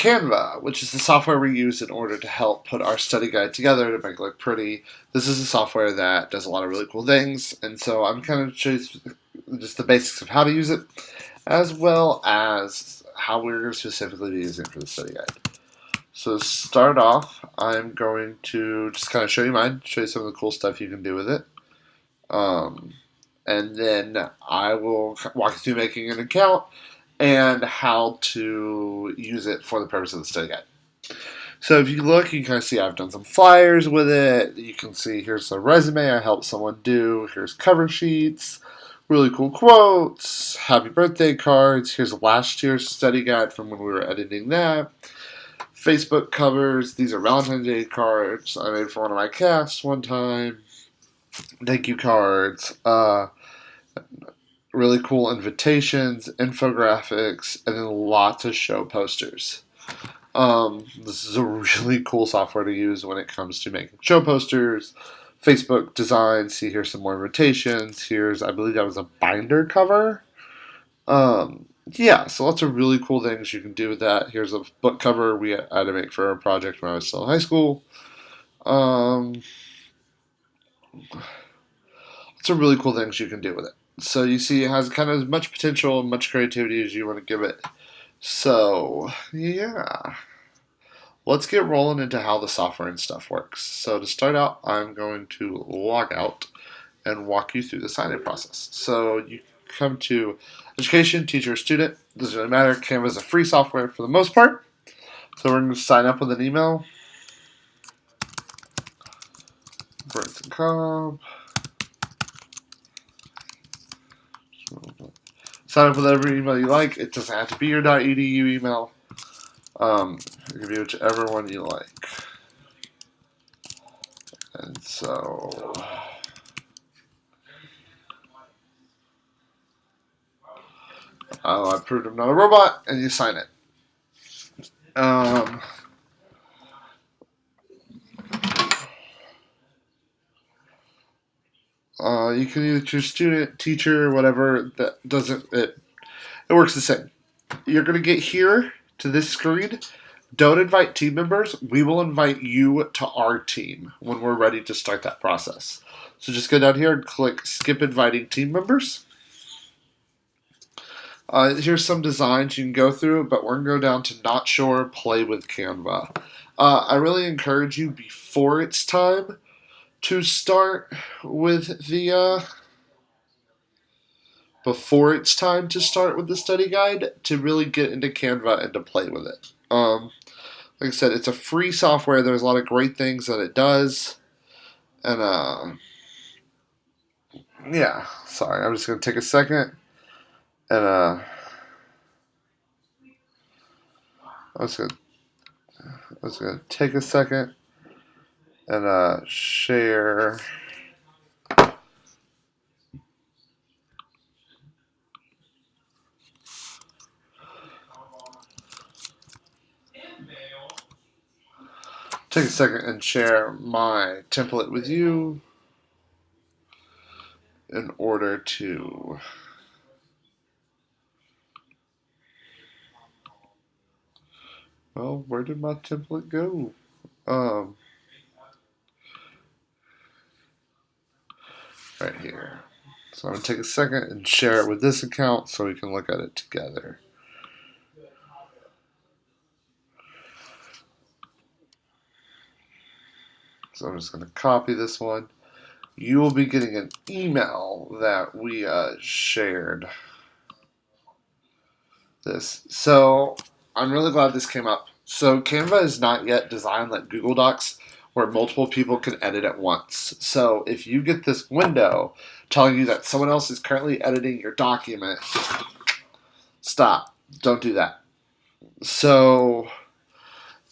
Canva, which is the software we use in order to help put our study guide together to make it look pretty. This is a software that does a lot of really cool things, and so I'm kind of showing just the basics of how to use it, as well as how we're specifically using it for the study guide. So to start off, I'm going to just kind of show you mine, show you some of the cool stuff you can do with it. And then I will walk you through making an account and how to use it for the purpose of the study guide. So if you look, you can kind of see I've done some flyers with it. You can see here's a resume I helped someone do. Here's cover sheets, really cool quotes, happy birthday cards. Here's last year's study guide from when we were editing that. Facebook covers. These are Valentine's Day cards I made for one of my casts one time. Thank you cards. Really cool invitations, infographics, and then lots of show posters. This is a really cool software to use when it comes to making show posters, Facebook designs. See, here's some more invitations. Here's, I believe that was a binder cover. Yeah, so lots of really cool things you can do with that. Here's a book cover we had to make for a project when I was still in high school. Lots of really cool things you can do with it. So you see it has kind of as much potential and much creativity as you want to give it. So, yeah. Let's get rolling into how the software and stuff works. So to start out, I'm going to log out and walk you through the sign-in process. So you come to education, teacher, student. Doesn't really matter. Canva is a free software for the most part. So we're going to sign up with an email. Burton.com. Sign up with every email you like. It doesn't have to be your .edu email. It can be whichever one you like. And so I proved I'm not a robot, and you sign it. You can either choose student, teacher, whatever. That doesn't it works the same. You're gonna get here to this screen. Don't invite team members. We will invite you to our team when we're ready to start that process. So just go down here and click skip inviting team members. Here's some designs you can go through, but we're going to go down to not sure, play with Canva. I really encourage you before it's time to start with the study guide to really get into Canva and to play with it. Like I said, it's a free software. There's a lot of great things that it does. And yeah, sorry, I'm just going to take a second. And I was gonna take a second and share. Take a second and share my template with you in order to well, where did my template go? Right here. So I'm going to take a second and share it with this account so we can look at it together. So I'm just going to copy this one. You will be getting an email that we shared this. So I'm really glad this came up. So Canva is not yet designed like Google Docs where multiple people can edit at once. So if you get this window telling you that someone else is currently editing your document, stop. Don't do that. So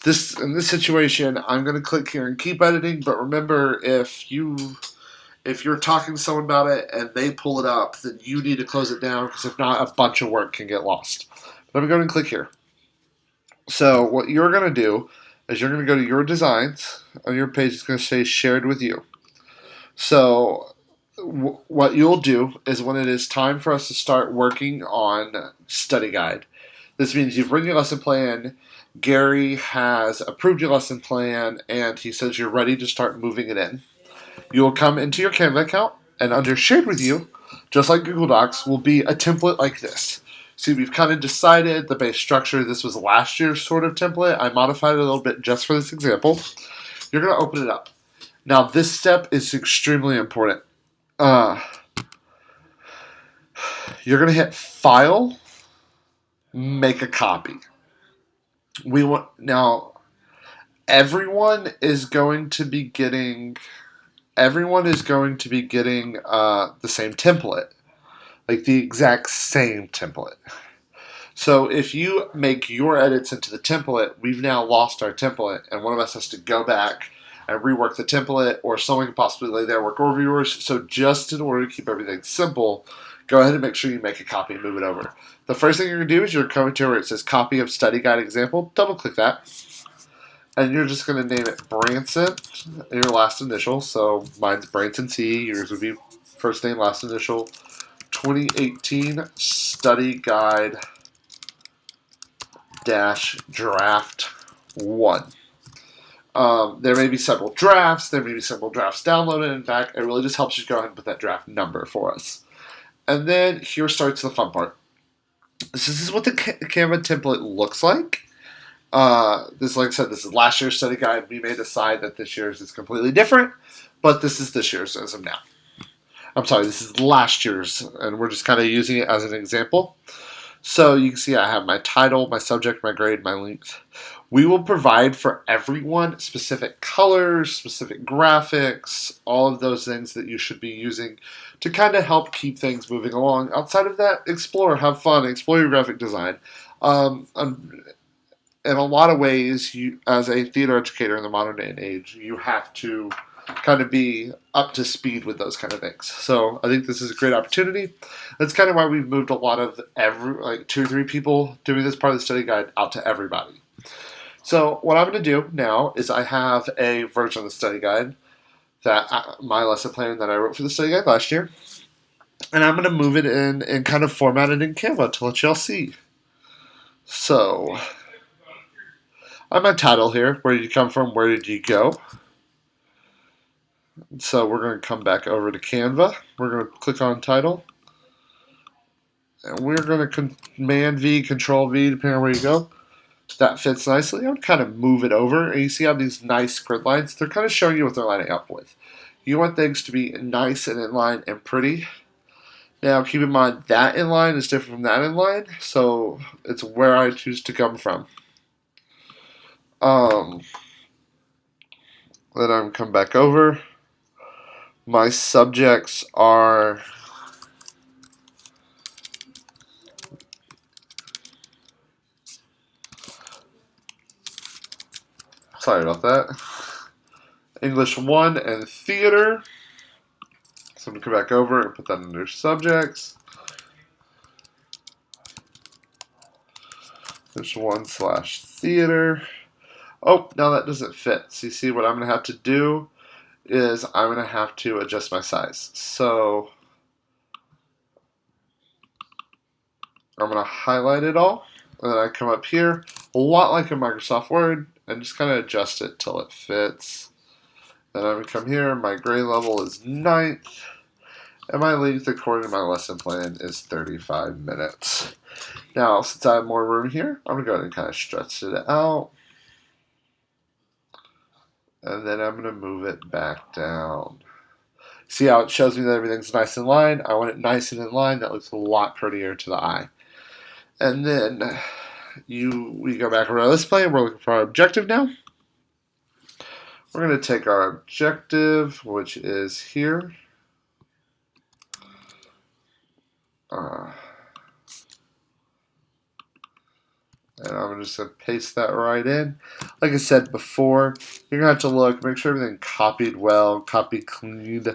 in this situation, I'm going to click here and keep editing, but remember if you're talking to someone about it and they pull it up, then you need to close it down because if not, a bunch of work can get lost. But I'm going to click here. So what you're going to do is you're going to go to your designs on your page. It's going to say shared with you. So what you'll do is when it is time for us to start working on study guide, This means you've written your lesson plan, Gary has approved your lesson plan, and he says you're ready to start moving it in. You will come into your Canva account, and under Shared With You, just like Google Docs, will be a template like this. See, we've kind of decided the base structure. This was last year's sort of template. I modified it a little bit just for this example. You're going to open it up. Now, this step is extremely important. You're going to hit File, Make a Copy. We want now. Everyone is going to be getting the same template, like the exact same template. So if you make your edits into the template, we've now lost our template, and one of us has to go back and rework the template, or someone could possibly lay their work over yours. So just in order to keep everything simple, go ahead and make sure you make a copy and move it over. The first thing you're going to do is you're going to where it says Copy of Study Guide Example. Double click that. And you're just going to name it Branson, your last initial. So mine's Branson C. Yours would be first name, last initial. 2018 Study Guide Draft 1. There may be several drafts. There may be several drafts downloaded and back. It really just helps you go ahead and put that draft number for us. And then here starts the fun part. This is what the Canva template looks like. This, like I said, this is last year's study guide. We may decide that this year's is completely different, but this is this year's as of now. I'm sorry, this is last year's, and we're just kind of using it as an example. So you can see I have my title, my subject, my grade, my length. We will provide for everyone specific colors, specific graphics, all of those things that you should be using to kind of help keep things moving along. Outside of that, explore, have fun, explore your graphic design. In a lot of ways, you, as a theater educator in the modern day and age, you have to kind of be up to speed with those kind of things. So I think this is a great opportunity. That's kind of why we've moved a lot of 2 or 3 people doing this part of the study guide out to everybody. So what I'm going to do now is I have a version of the study guide my lesson plan that I wrote for the study guide last year, and I'm going to move it in and kind of format it in Canva to let y'all see. So I have my title here. Where did you come from? Where did you go? So we're going to come back over to Canva. We're going to click on title. And we're going to Command V, Control V, depending on where you go. That fits nicely. I would kind of move it over. And you see how these nice grid lines? They're kind of showing you what they're lining up with. You want things to be nice and in line and pretty. Now keep in mind that inline is different from that inline. So it's where I choose to come from. Then I'm come back over. My subjects are sorry about that. English 1 and theater. So I'm going to come back over and put that under subjects. English 1/theater. Oh, now that doesn't fit. So you see what I'm going to have to do is I'm going to have to adjust my size. So I'm going to highlight it all. And then I come up here, a lot like in Microsoft Word, and just kind of adjust it till it fits. Then I'm going to come here, my grade level is 9th, and my length according to my lesson plan is 35 minutes. Now, since I have more room here, I'm going to go ahead and kind of stretch it out. And then I'm going to move it back down. See how it shows me that everything's nice in line? I want it nice and in line. That looks a lot prettier to the eye. And then we go back around this plane. We're looking for our objective now. We're going to take our objective, which is here. And I'm just going to paste that right in. Like I said before, you're going to have to look, make sure everything copied well, copied clean.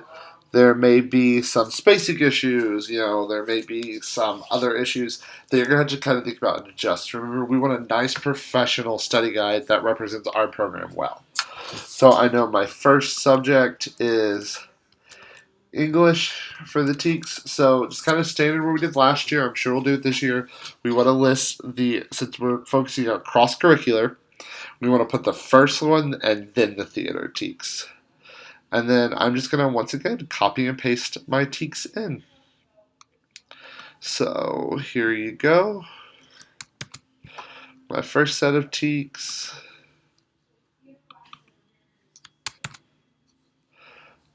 There may be some spacing issues, there may be some other issues that you're going to have to kind of think about and adjust. Remember, we want a nice professional study guide that represents our program well. So I know my first subject is English for the teaks. So it's kind of standard what we did last year. I'm sure we'll do it this year. We want to list since we're focusing on cross curricular, we want to put the first one and then the theater teaks. And then I'm just going to once again copy and paste my teaks in. So here you go. My first set of teaks.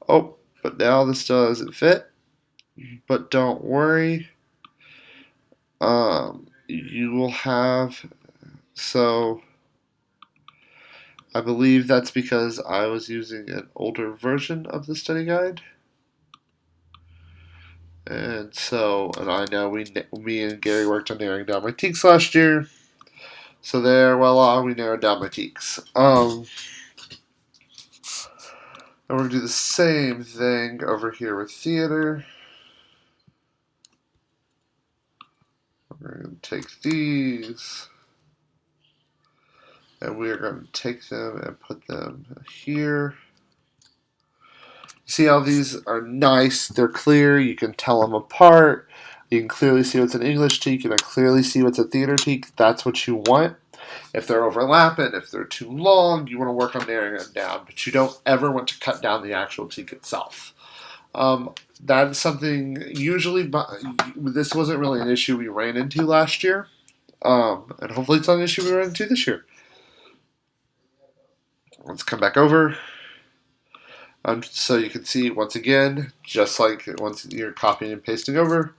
Oh, but now this doesn't fit. But don't worry. You will have, so I believe that's because I was using an older version of the study guide. And I know me and Gary worked on narrowing down my teaks last year. So there, voila, we narrowed down my teaks. And we're going to do the same thing over here with theater. We're going to take these, and we are going to take them and put them here. See how these are nice? They're clear. You can tell them apart. You can clearly see what's an English teak. You can clearly see what's a theater teak. That's what you want. If they're overlapping, if they're too long, you want to work on narrowing them down. But you don't ever want to cut down the actual teak itself. That is something usually, this wasn't really an issue we ran into last year. And hopefully it's not an issue we run into this year. Let's come back over. So you can see, once again, just like once you're copying and pasting over,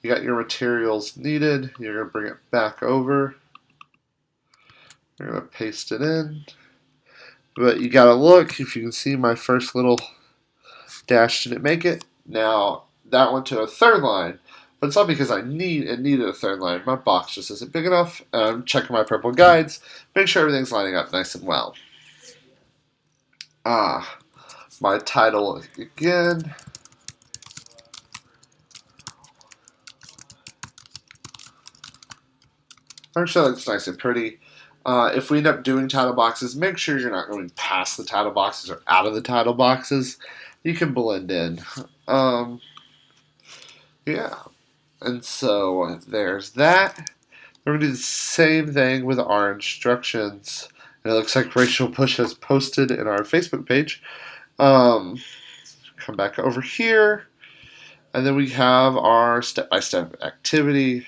you got your materials needed. You're going to bring it back over. You're going to paste it in. But you got to look, if you can see my first little dash didn't make it. Now, that went to a third line. But it's not because it needed a third line. My box just isn't big enough. I'm checking my purple guides. Make sure everything's lining up nice and well. My title again. Make sure that's nice and pretty. If we end up doing title boxes, make sure you're not going past the title boxes or out of the title boxes. You can blend in. Yeah. And so there's that. We're going to do the same thing with our instructions. And it looks like Rachel Bush has posted in our Facebook page. Come back over here. And then we have our step-by-step activity.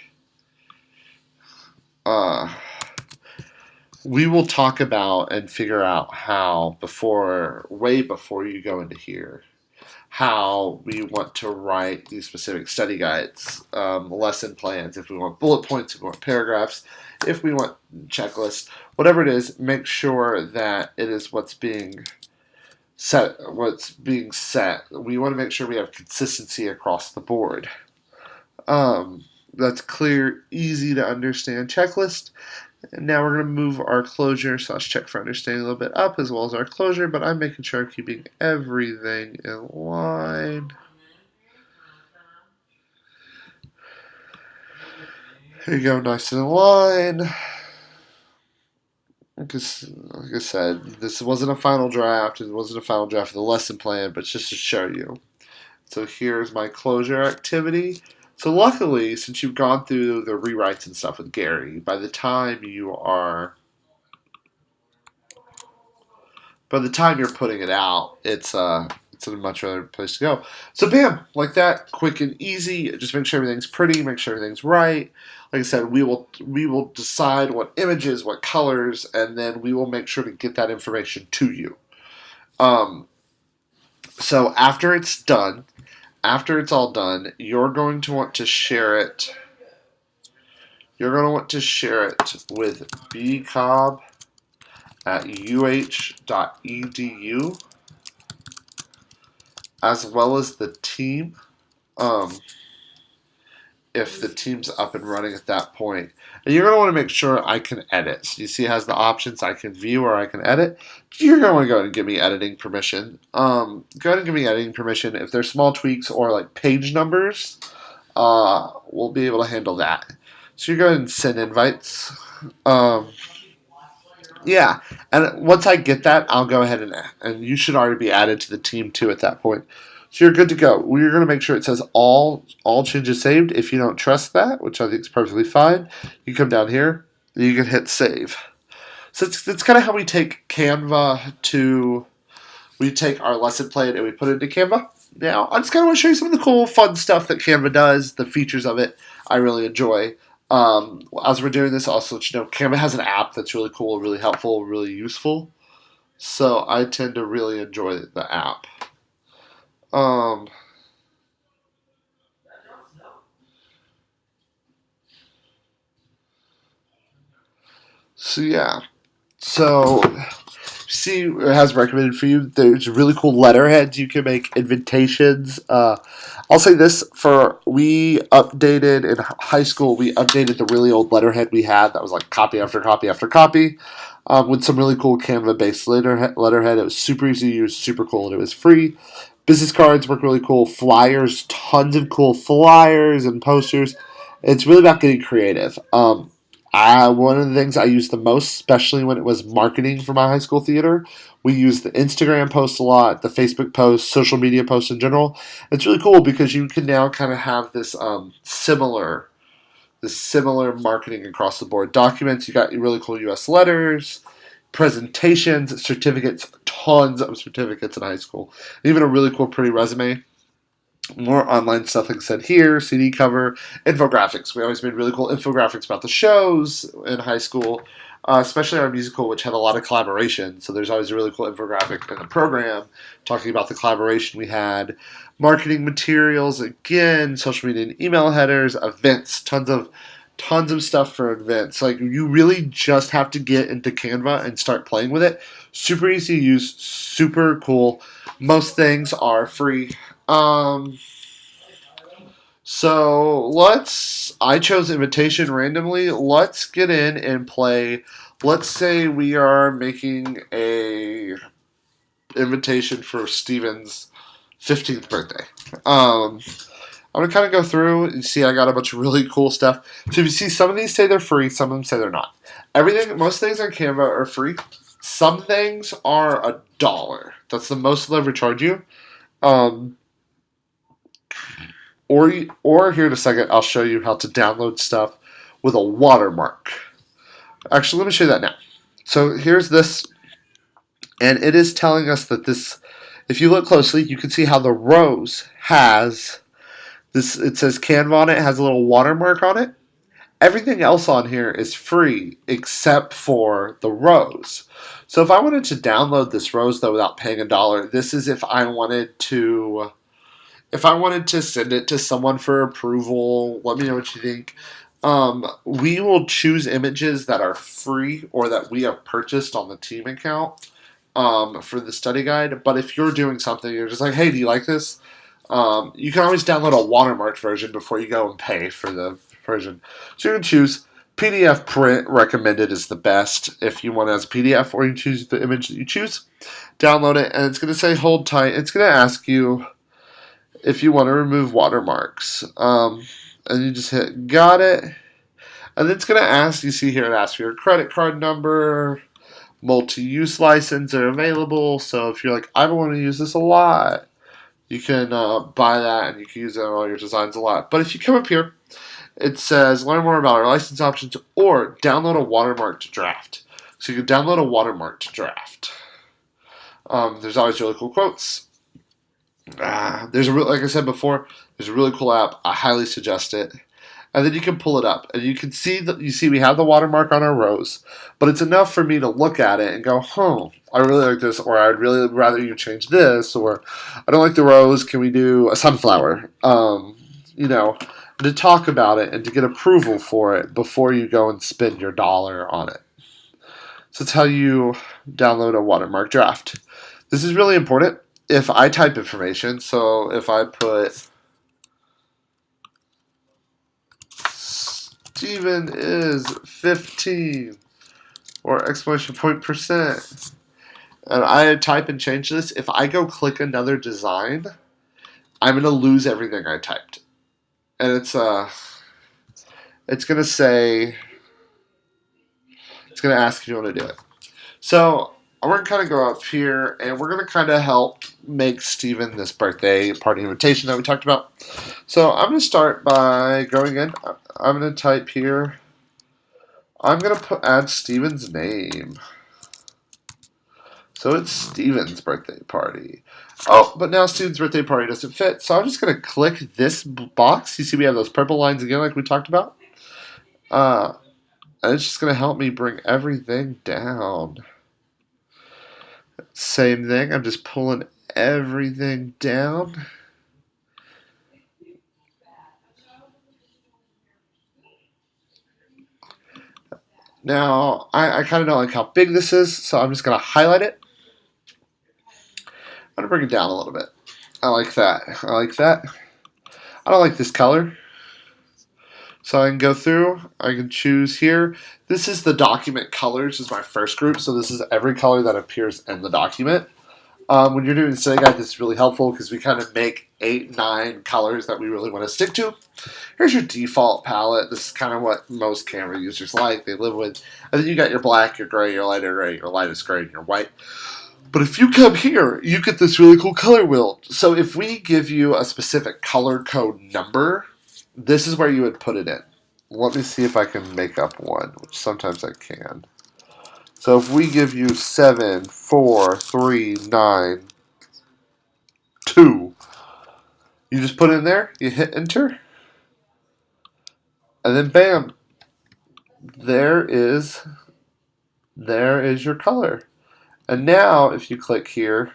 We will talk about and figure out how, way before you go into here, how we want to write these specific study guides, lesson plans, if we want bullet points, if we want paragraphs, if we want checklists, whatever it is, make sure that it is what's being set. We want to make sure we have consistency across the board. That's clear, easy to understand checklist. And now we're going to move our closure / check for understanding a little bit up, as well as our closure, but I'm making sure I'm keeping everything in line. Here you go, nice and in line. Because, like I said, this wasn't a final draft. It wasn't a final draft of the lesson plan, but just to show you. So here's my closure activity. So luckily, since you've gone through the rewrites and stuff with Gary, by the time you're putting it out, it's a much better place to go. So bam, like that, quick and easy. Just make sure everything's pretty, make sure everything's right. Like I said, we will decide what images, what colors, and then we will make sure to get that information to you. So after it's all done, you're going to want to share it. You're going to want to share it with bcobb@uh.edu, as well as the team. If the team's up and running at that point. And you're going to want to make sure I can edit. So you see it has the options I can view or I can edit. You're going to want to go ahead and give me editing permission. Go ahead and give me editing permission. If there's small tweaks or like page numbers, we'll be able to handle that. So you're going to send invites. Yeah, and once I get that, I'll go ahead and you should already be added to the team too at that point. So you're good to go. We're going to make sure it says all changes saved. If you don't trust that, which I think is perfectly fine, you come down here and you can hit save. So that's kind of how we take Canva to, we take our lesson plan and we put it into Canva. Now, I just kind of want to show you some of the cool, fun stuff that Canva does, the features of it I really enjoy. As we're doing this, also let you know, Canva has an app that's really cool, really helpful, really useful. So I tend to really enjoy the app. So yeah. So see, it has recommended for you. There's really cool letterheads you can make, invitations. I'll say this: for we updated in high school, we updated the really old letterhead we had that was like copy after copy after copy, with some really cool Canva-based letterhead. It was super easy to use, super cool, and it was free. Business cards work really cool. Flyers, tons of cool flyers and posters. It's really about getting creative. One of the things I used the most, especially when it was marketing for my high school theater, we used the Instagram post a lot, the Facebook post, social media posts in general. It's really cool because you can now kind of have this similar marketing across the board. Documents, you got really cool U.S. letters, presentations, certificates, tons of certificates in high school, even a really cool, pretty resume. More online stuff, like I said here, CD cover, infographics. We always made really cool infographics about the shows in high school, especially our musical, which had a lot of collaboration. So there's always a really cool infographic in the program talking about the collaboration we had. Marketing materials, again, social media and email headers, events, tons of stuff for events. Like, you really just have to get into Canva and start playing with it. Super easy to use, super cool. Most things are free. I chose invitation randomly. Let's get in and play. Let's say we are making a invitation for Steven's 15th birthday. I'm going to kind of go through and see. I got a bunch of really cool stuff. So if you see, some of these say they're free, some of them say they're not. Most things on Canva are free. Some things are $1. That's the most they'll ever charge you. Or here in a second, I'll show you how to download stuff with a watermark. Actually, let me show you that now. So here's this, and it is telling us that this, if you look closely, you can see how the rose has this. It says Canva on it, has a little watermark on it. Everything else on here is free except for the rose. So if I wanted to download this rose, though, without paying $1, this is if I wanted to send it to someone for approval. Let me know what you think. We will choose images that are free or that we have purchased on the team account for the study guide. But if you're doing something, you're just like, hey, do you like this? You can always download a watermarked version before you go and pay for the version. So you can choose PDF print. Recommended is the best if you want it as a PDF, or you choose the image that you choose. Download it, and it's going to say hold tight. It's going to ask you if you want to remove watermarks. And you just hit got it. And it's going to ask, you see here, it asks for your credit card number, multi-use license are available. So if you're like, I want to use this a lot, you can buy that and you can use it on all your designs a lot. But if you come up here, it says learn more about our license options or download a watermarked draft. So you can download a watermarked draft. There's always really cool quotes. Like I said before, there's a really cool app. I highly suggest it. And then you can pull it up, and you can see that we have the watermark on our rose, but it's enough for me to look at it and go, I really like this, or I'd really rather you change this, or I don't like the rose. Can we do a sunflower? To talk about it and to get approval for it before you go and spend your $1 on it. So that's how you download a watermark draft. This is really important. If I type information, so if I put Steven is 15 or exclamation point %, and I type and change this, if I go click another design, I'm going to lose everything I typed. And it's going to ask if you want to do it. So we're going to kind of go up here, and we're going to kind of help make Steven this birthday party invitation that we talked about. So I'm going to start by going in. I'm going to type here. I'm going to add Steven's name. So it's Steven's birthday party. Oh, but now Steven's birthday party doesn't fit. So I'm just going to click this box. You see we have those purple lines again like we talked about. And it's just going to help me bring everything down. Same thing. I'm just pulling everything down. Now, I kind of don't like how big this is, so I'm just going to highlight it. I'm going to bring it down a little bit. I like that. I like that. I don't like this color. So I can go through, I can choose here. This is the document colors, is my first group. So this is every color that appears in the document. When you're doing a study guide, this is really helpful because we kind of make 8, 9 colors that we really want to stick to. Here's your default palette. This is kind of what most Canva users like. They live with. And then you got your black, your gray, your lighter gray, your lightest gray, and your white. But if you come here, you get this really cool color wheel. So if we give you a specific color code number, this is where you would put it in. Let me see if I can make up one, which sometimes I can. So if we give you 7, 4, 3, 9, 2, you just put it in there, you hit enter, and then bam, there is your color. And now if you click here,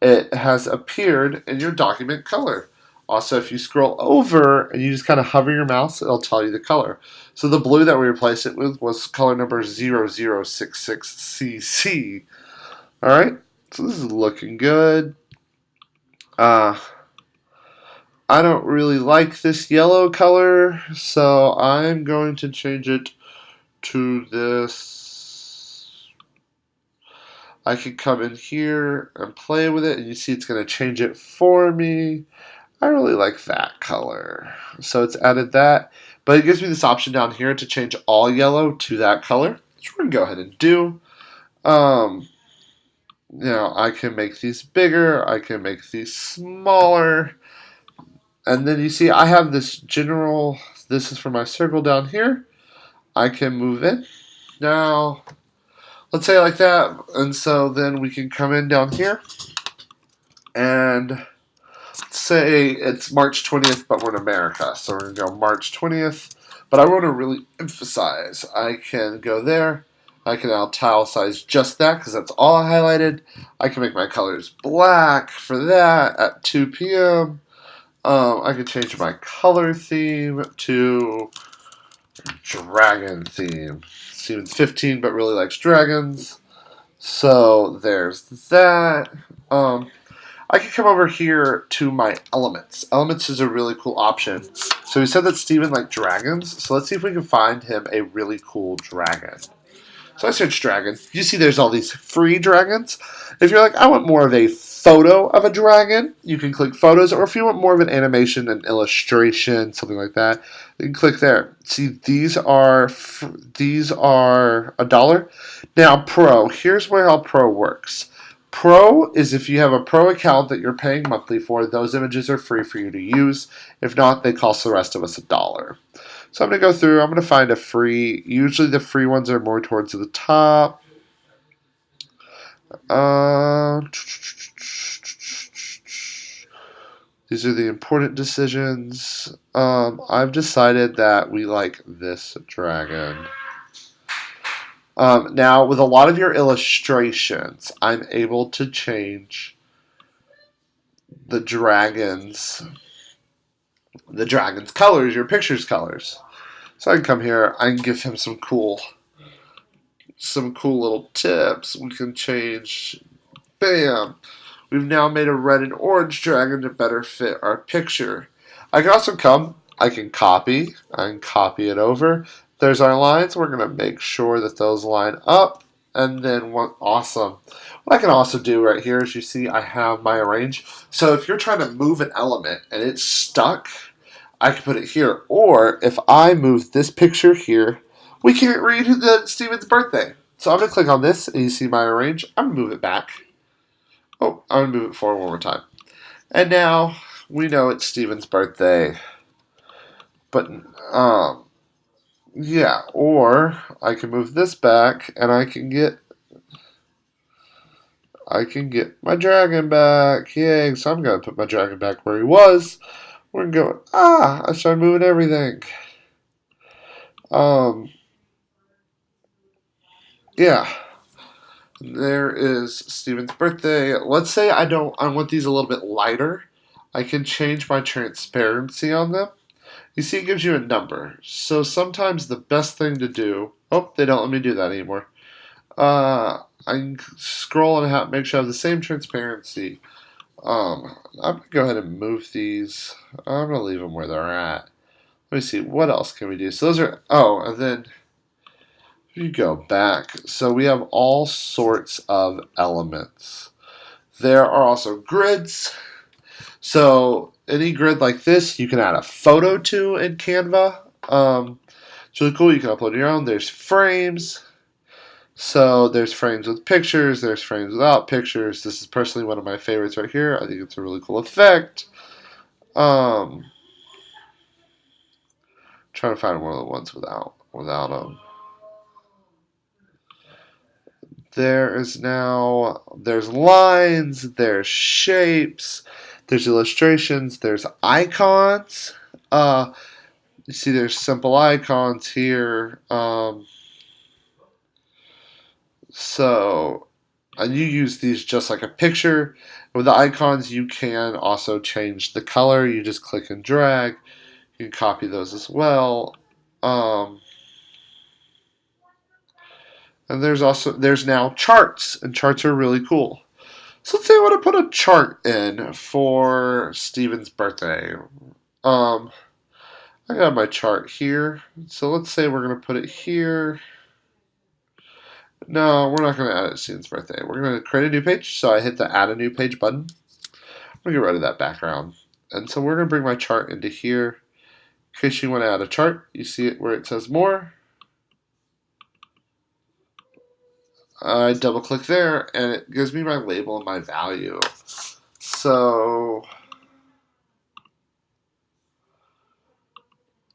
it has appeared in your document color. Also, if you scroll over and you just kind of hover your mouse, it'll tell you the color. So the blue that we replaced it with was color number 0066CC. All right, so this is looking good. I don't really like this yellow color, so I'm going to change it to this. I can come in here and play with it, and you see it's going to change it for me. I really like that color. So it's added that, but it gives me this option down here to change all yellow to that color, which we're going to go ahead and do. I can make these bigger, I can make these smaller, and then you see I have this general, this is for my circle down here. I can move it. Now, let's say like that, and so then we can come in down here, and say it's March 20th, but we're in America, so we're going to go March 20th, but I want to really emphasize, I can go there, I can italicize just that because that's all I highlighted. I can make my colors black for that at 2 p.m. I can change my color theme to dragon theme. Steven's 15 but really likes dragons. So there's that. I can come over here to my elements. Elements is a really cool option. So we said that Steven liked dragons, so let's see if we can find him a really cool dragon. So I searched dragon. You see there's all these free dragons. If you're like, I want more of a photo of a dragon, you can click photos. Or if you want more of an animation, an illustration, something like that, you can click there. See, these are $1. Now, Pro, here's where how Pro works. Pro is if you have a Pro account that you're paying monthly for, those images are free for you to use. If not, they cost the rest of us $1. So I'm going to go through, I'm going to find a free, usually the free ones are more towards the top. These are the important decisions. I've decided that we like this dragon. Now, with a lot of your illustrations, I'm able to change the dragon's colors, your picture's colors. So I can come here, I can give him some cool little tips. We can change, bam. We've now made a red and orange dragon to better fit our picture. I can also I can copy it over. There's our lines. We're going to make sure that those line up. And then awesome. What I can also do right here is you see I have my arrange. So if you're trying to move an element and it's stuck, I can put it here. Or if I move this picture here, we can't read Steven's birthday. So I'm going to click on this, and you see my arrange. I'm going to move it back. Oh, I'm going to move it forward one more time. And now we know it's Steven's birthday. But, yeah, or I can move this back, and I can get my dragon back. Yay, so I'm going to put my dragon back where he was. We're going, I started moving everything. Um, yeah. There is Steven's birthday. Let's say I want these a little bit lighter. I can change my transparency on them. You see, it gives you a number. So sometimes the best thing to do. Oh, they don't let me do that anymore. I can scroll and make sure I have the same transparency. I'm gonna go ahead and move these. I'm gonna leave them where they're at. Let me see. What else can we do? So those are. Oh, and then you go back. So we have all sorts of elements. There are also grids. So any grid like this, you can add a photo to in Canva. It's really cool. You can upload your own. There's frames. So there's frames with pictures. There's frames without pictures. This is personally one of my favorites right here. I think it's a really cool effect. Trying to find one of the ones without them. There's lines, there's shapes, there's illustrations, there's icons. You see there's simple icons here. And you use these just like a picture. With the icons, you can also change the color. You just click and drag. You can copy those as well. And there's now charts, and charts are really cool. So let's say I want to put a chart in for Steven's birthday. I got my chart here. So let's say we're going to put it here. No, we're not going to add it to Steven's birthday. We're going to create a new page. So I hit the add a new page button. I'm going to get rid of that background. And so we're going to bring my chart into here. In case you want to add a chart, you see it where it says more. I double click there and it gives me my label and my value. So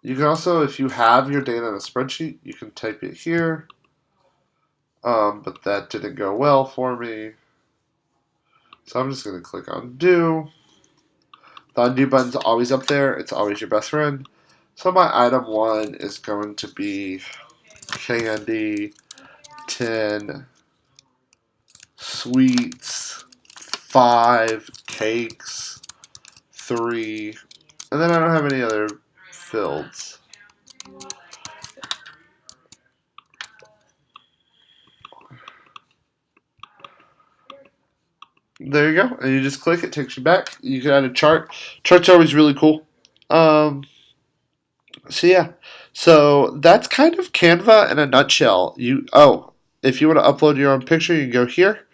you can also, if you have your data in a spreadsheet, you can type it here. But that didn't go well for me. So I'm just going to click undo. The undo button's always up there. It's always your best friend. So my item 1 is going to be candy, 10 sweets, 5 cakes, 3, and then I don't have any other fields. There you go. And you just click, it takes you back. You can add a chart. Charts are always really cool. So yeah. So that's kind of Canva in a nutshell. If you want to upload your own picture, you can go here.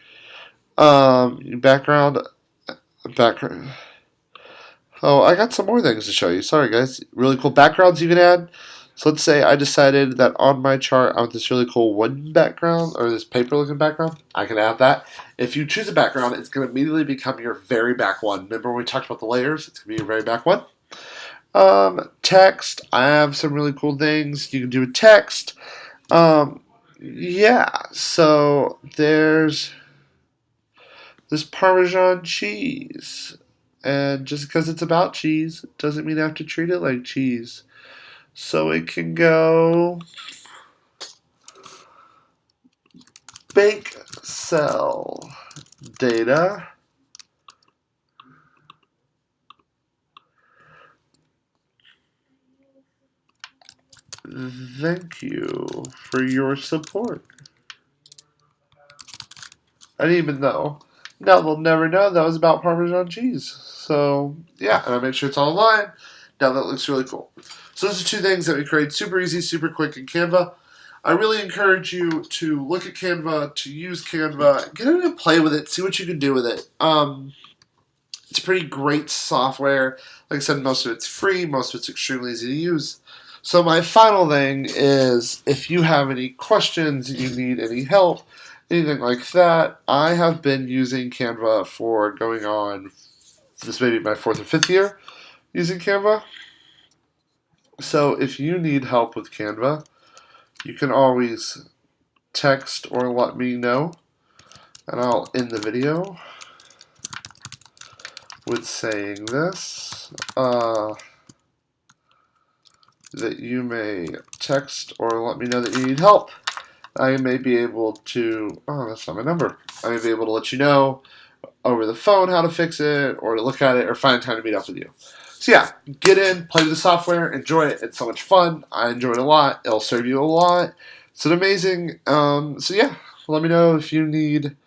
Background. Oh, I got some more things to show you. Sorry, guys. Really cool backgrounds you can add. So let's say I decided that on my chart I want this really cool wooden background or this paper-looking background. I can add that. If you choose a background, it's going to immediately become your very back one. Remember when we talked about the layers? It's going to be your very back one. Text. I have some really cool things you can do with text. Yeah. So there's this Parmesan cheese. And just because it's about cheese doesn't mean I have to treat it like cheese. So it can go bake cell data. Thank you for your support. I didn't even know. Now they'll never know that was about Parmesan cheese. So yeah, and I make sure it's all online. Now that looks really cool. So those are 2 things that we create super easy, super quick in Canva. I really encourage you to look at Canva, to use Canva, get in and play with it, see what you can do with it. It's pretty great software. Like I said, most of it's free, most of it's extremely easy to use. So my final thing is, if you have any questions, you need any help, anything like that, I have been using Canva for going on, this may be my 4th or 5th year using Canva. So if you need help with Canva, you can always text or let me know, and I'll end the video with saying this, that you may text or let me know that you need help. I may be able to, oh, that's not my number. I may be able to let you know over the phone how to fix it, or to look at it, or find time to meet up with you. So yeah, get in, play with the software, enjoy it. It's so much fun. I enjoy it a lot. It'll serve you a lot. It's an amazing. So yeah, let me know if you need